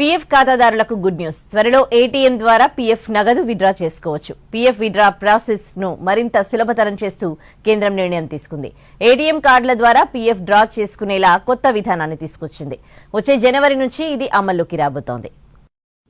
PF ఖాతాదారులకు good news. త్వరలో ATM ద్వారా పీఎఫ్ నగదు విత్డ్రా చేసుకోవచ్చు. పీఎఫ్ విత్డ్రా ప్రాసెస్ ను మరింత సులభతరం చేస్తూ కేంద్రం నిర్ణయం తీసుకుంది. ఏటీఎం కార్డుల ద్వారా పీఎఫ్ డ్రా చేసుకునేలా కొత్త విధానాన్ని తీసుకొచ్చింది. వచ్చే జనవరి నుంచి ఇది అమల్లోకి రాబోతోంది.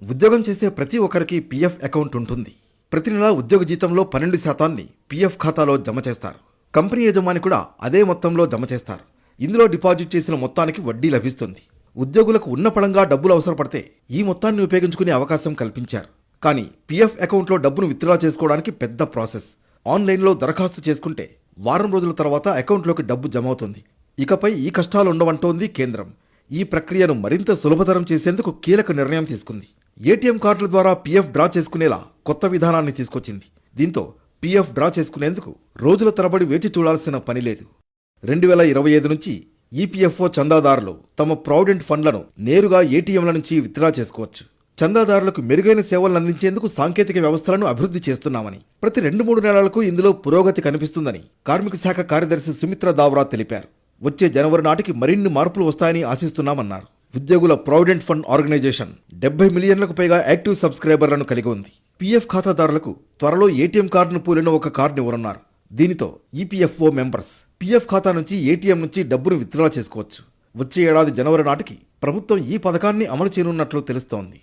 ఉద్యోగం చేసే ప్రతి ఒక్కరికి పీఎఫ్ అకౌంట్ ఉంటుంది. ప్రతి నెల ఉద్యోగ జీతంలో 12% పీఎఫ్ ఖాతాలో జమ చేస్తారు. కంపెనీ యజమాని కూడా అదే మొత్తంలో జమ చేస్తారు. ఇందులో డిపాజిట్ చేసిన మొత్తానికి వడ్డీ లభిస్తుంది. ఉద్యోగులకు ఉన్న పళంగా డబ్బులు అవసరపడితే ఈ మొత్తాన్ని ఉపయోగించుకునే అవకాశం కల్పించారు. కానీ పీఎఫ్ అకౌంట్లో డబ్బును విత్డ్రా చేసుకోవడానికి పెద్ద ప్రాసెస్. ఆన్లైన్లో దరఖాస్తు చేసుకుంటే వారం రోజుల తర్వాత అకౌంట్లోకి డబ్బు జమ అవుతుంది. ఇకపై ఈ కష్టాలు ఉండవంటోంది కేంద్రం. ఈ ప్రక్రియను మరింత సులభతరం చేసేందుకు కీలక నిర్ణయం తీసుకుంది. ఏటీఎం కార్డుల ద్వారా పీఎఫ్ డ్రా చేసుకునేలా కొత్త విధానాన్ని తీసుకొచ్చింది. దీంతో పీఎఫ్ డ్రా చేసుకునేందుకు రోజుల తరబడి వేచి చూడాల్సిన పని లేదు. 2025 నుంచి ఈపీఎఫ్ఓ చందాదారులు తమ ప్రావిడెంట్ ఫండ్లను నేరుగా ఏటీఎంల నుంచి విత్డ్రా చేసుకోవచ్చు. చందాదారులకు మెరుగైన సేవలను అందించేందుకు సాంకేతిక వ్యవస్థలను అభివృద్ధి చేస్తున్నామని, ప్రతి 2-3 నెలలకు ఇందులో పురోగతి కనిపిస్తుందని కార్మిక శాఖ కార్యదర్శి సుమిత్ర దావ్రా తెలిపారు. వచ్చే జనవరి నాటికి మరిన్ని మార్పులు వస్తాయని ఆశిస్తున్నామన్నారు. ఉద్యోగుల ప్రావిడెంట్ ఫండ్ ఆర్గనైజేషన్ 70 మిలియన్లకు పైగా యాక్టివ్ సబ్స్క్రైబర్లను కలిగి ఉంది. పీఎఫ్ ఖాతాదారులకు త్వరలో ఏటీఎం కార్డును పోలిన ఒక కార్డును ఇవ్వనున్నారు. దీనితో ఈపీఎఫ్ఓ మెంబర్స్ పీఎఫ్ ఖాతా నుంచి ఏటీఎం నుంచి డబ్బును విత్డ్రా చేసుకోవచ్చు. వచ్చే ఏడాది జనవరి నాటికి ప్రభుత్వం ఈ పథకాన్ని అమలు చేయనున్నట్లు తెలుస్తోంది.